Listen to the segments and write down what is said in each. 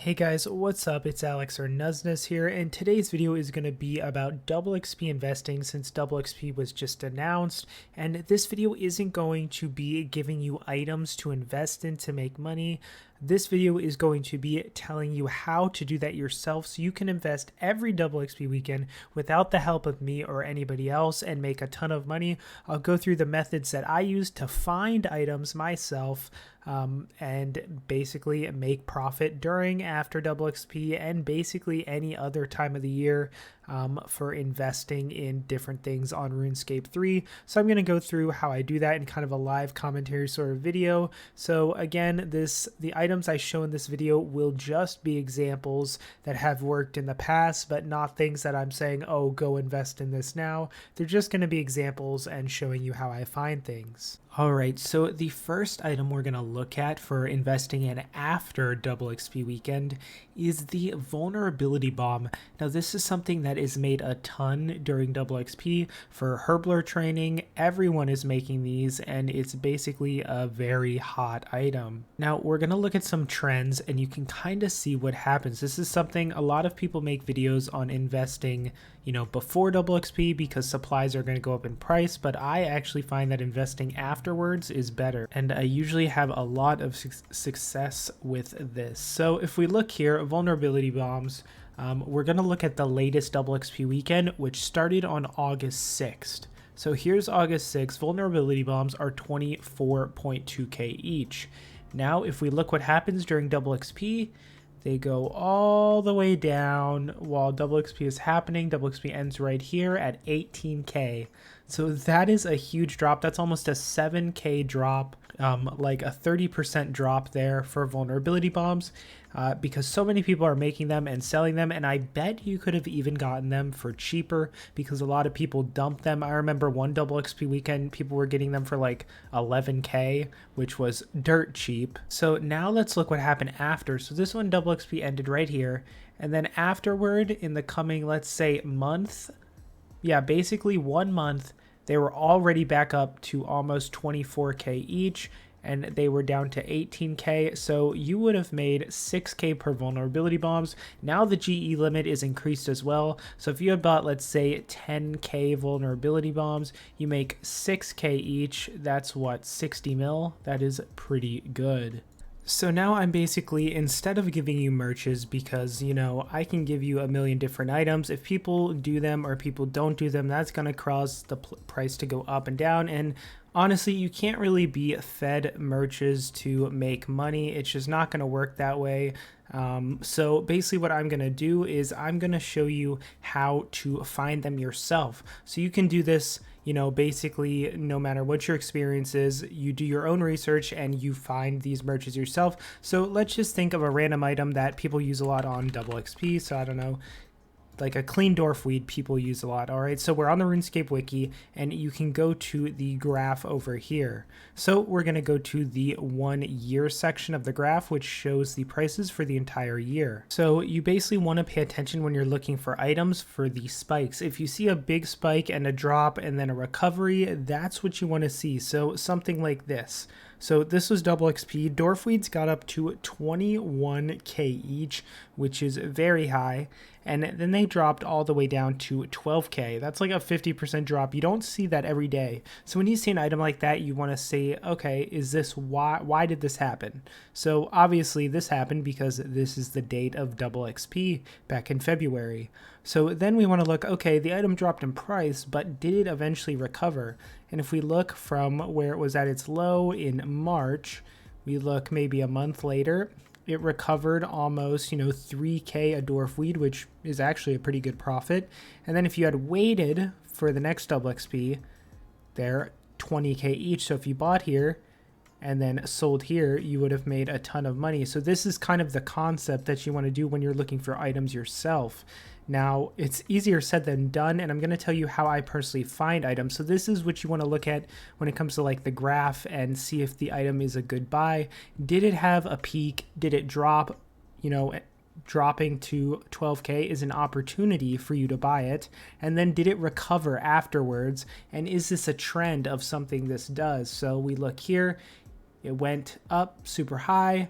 Hey guys, what's up? It's Alex or Nuzz here, and today's video is going to be about double XP investing since double XP was just announced. And this video isn't going to be giving you items to invest in to make money. This video is going to be telling you how to do that yourself so you can invest every double XP weekend without the help of me or anybody else and make a ton of money. I'll go through the methods that I use to find items myself and basically make profit during, after double XP, and basically any other time of the year for investing in different things on RuneScape 3. So I'm going to go through how I do that in kind of a live commentary sort of video. So again, the items I show in this video will just be examples that have worked in the past, but not things that I'm saying, oh, go invest in this now. They're just going to be examples and showing you how I find things. All right, so the first item we're going to look at for investing in after double XP weekend is the vulnerability bomb. Now, this is something that is made a ton during double XP for Herbler training. Everyone is making these, and it's basically a very hot item. Now, we're going to look at some trends, and you can kind of see what happens. This is something a lot of people make videos on investing, before double XP because supplies are going to go up in price, but I actually find that investing afterwards is better, and I usually have a lot of success with this. So if we look here, vulnerability bombs, we're going to look at the latest double XP weekend, which started on August 6th. So here's August 6th. Vulnerability bombs are 24.2k each. Now, if we look what happens during double XP, they go all the way down while double XP is happening. Double XP ends right here at 18k. So that is a huge drop. That's almost a 7k drop, like a 30% drop there for vulnerability bombs, because so many people are making them and selling them. And I bet you could have even gotten them for cheaper because a lot of people dump them. I remember one double XP weekend, people were getting them for like 11k, which was dirt cheap. So now let's look what happened after. So this one, double XP ended right here. And then afterward, in the coming, let's say, month, basically 1 month, they were already back up to almost 24k each, and they were down to 18k. So you would have made 6k per vulnerability bombs. Now the GE limit is increased as well. So if you had bought, let's say, 10k vulnerability bombs, you make 6k each. That's what, 60 mil? That is pretty good. So now I'm basically, instead of giving you merches, because, I can give you a million different items. If people do them or people don't do them, that's going to cause the price to go up and down. And honestly, you can't really be fed merches to make money. It's just not going to work that way. So basically what I'm going to do is I'm going to show you how to find them yourself. So you can do this, basically no matter what your experience is, you do your own research and you find these merches yourself. So let's just think of a random item that people use a lot on double XP. So I don't know, like a clean dwarf weed people use a lot. All right, so we're on the RuneScape wiki and you can go to the graph over here. So we're going to go to the 1 year section of the graph, which shows the prices for the entire year. So you basically want to pay attention when you're looking for items for the spikes. If you see a big spike and a drop and then a recovery, that's what you want to see. So something like this. So this was double XP. Dwarfweeds got up to 21k each, which is very high. And then they dropped all the way down to 12k. That's like a 50% drop. You don't see that every day. So when you see an item like that, you want to say, okay, is this why did this happen? So obviously this happened because this is the date of double XP back in February. So then we want to look, okay, the item dropped in price, but did it eventually recover? And if we look from where it was at its low in March, we look maybe a month later, it recovered almost, 3k a dwarf weed, which is actually a pretty good profit. And then if you had waited for the next double XP, they're 20k each. So if you bought here and then sold here, you would have made a ton of money. So this is kind of the concept that you want to do when you're looking for items yourself. Now, it's easier said than done, and I'm going to tell you how I personally find items. So this is what you want to look at when it comes to like the graph and see if the item is a good buy. Did it have a peak? Did it drop? Dropping to 12k is an opportunity for you to buy it. And then did it recover afterwards? And is this a trend of something this does? So we look here, it went up super high,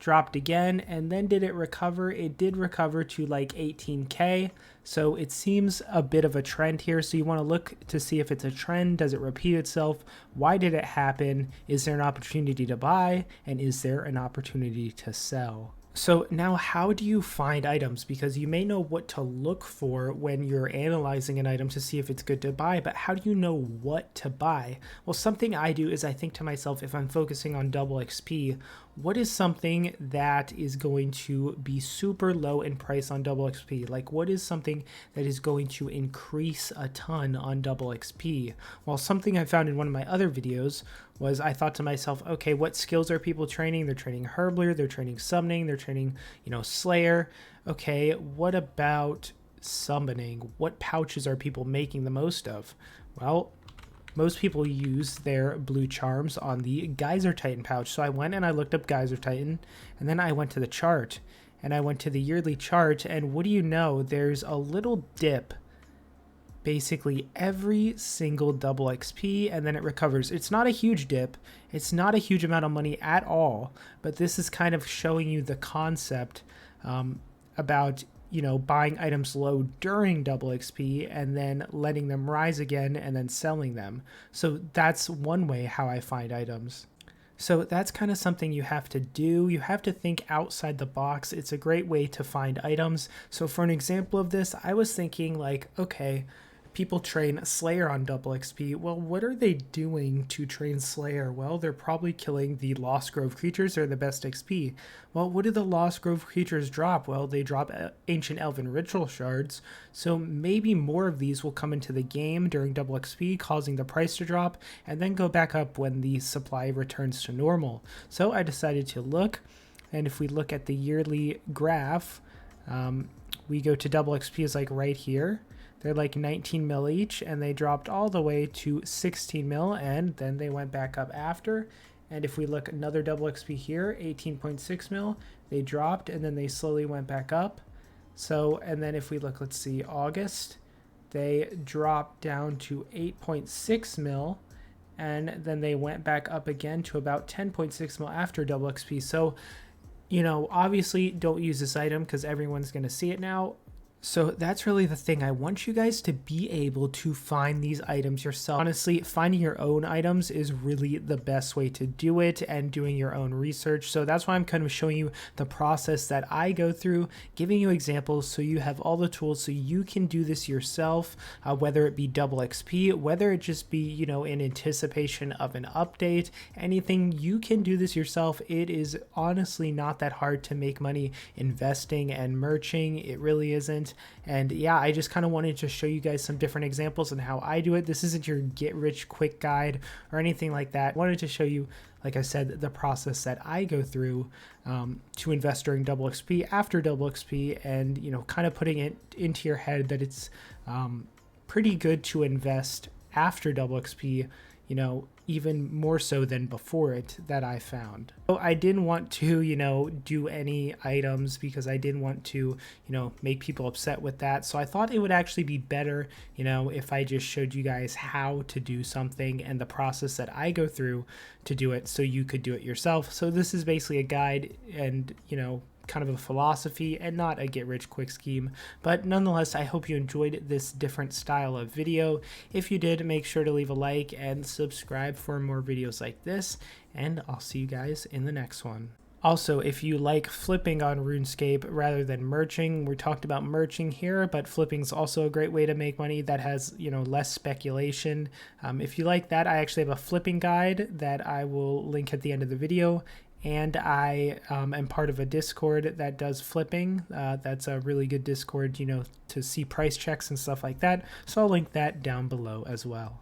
dropped again, and then did it recover? It did recover to like 18k. So it seems a bit of a trend here. So you want to look to see if it's a trend. Does it repeat itself? Why did it happen? Is there an opportunity to buy? And is there an opportunity to sell? So now how do you find items? Because you may know what to look for when you're analyzing an item to see if it's good to buy, but how do you know what to buy? Well, something I do is I think to myself, if I'm focusing on double XP, what is something that is going to be super low in price on double XP? Like what is something that is going to increase a ton on double XP? Well, something I found in one of my other videos was I thought to myself, okay, what skills are people training? They're training Herbler, they're training Summoning, they're training, Slayer. Okay, what about Summoning? What pouches are people making the most of? Well, most people use their blue charms on the Geyser Titan pouch. So I went and I looked up Geyser Titan, and then I went to the chart, and I went to the yearly chart, and what do you know? There's a little dip basically every single double XP, and then it recovers. It's not a huge dip. It's not a huge amount of money at all, but this is kind of showing you the concept about buying items low during double XP and then letting them rise again and then selling them. So that's one way how I find items. So that's kind of something you have to do. You have to think outside the box. It's a great way to find items. So for an example of this, I was thinking like, okay, people train Slayer on double XP. Well, what are they doing to train Slayer? Well, they're probably killing the Lost Grove creatures. They're the best XP. Well, what do the Lost Grove creatures drop? Well, they drop Ancient Elven Ritual Shards. So maybe more of these will come into the game during double XP, causing the price to drop and then go back up when the supply returns to normal. So I decided to look, and if we look at the yearly graph, we go to double XP is like right here. They're like 19 mil each, and they dropped all the way to 16 mil, and then they went back up after. And if we look another double XP here, 18.6 mil, they dropped, and then they slowly went back up. So, and then if we look, let's see, August, they dropped down to 8.6 mil, and then they went back up again to about 10.6 mil after double XP. So, obviously don't use this item because everyone's going to see it now. So that's really the thing. I want you guys to be able to find these items yourself. Honestly, finding your own items is really the best way to do it, and doing your own research. So that's why I'm kind of showing you the process that I go through, giving you examples so you have all the tools so you can do this yourself, whether it be double XP, whether it just be, in anticipation of an update, anything, you can do this yourself. It is honestly not that hard to make money investing and merching. It really isn't. And yeah, I just kind of wanted to show you guys some different examples and how I do it. This isn't your get rich quick guide or anything like that. I wanted to show you, like I said, the process that I go through to invest during double XP, after double XP, and kind of putting it into your head that it's pretty good to invest after double XP, even more so than before it, that I found. So I didn't want to, do any items because I didn't want to, make people upset with that. So I thought it would actually be better, if I just showed you guys how to do something and the process that I go through to do it so you could do it yourself. So this is basically a guide and, kind of a philosophy and not a get rich quick scheme, but nonetheless, I hope you enjoyed this different style of video. If you did, make sure to leave a like and subscribe for more videos like this, and I'll see you guys in the next one. Also, if you like flipping on RuneScape rather than merching, we talked about merching here, but flipping is also a great way to make money that has, less speculation. If you like that, I actually have a flipping guide that I will link at the end of the video. And I am part of a Discord that does flipping. That's a really good Discord, to see price checks and stuff like that. So I'll link that down below as well.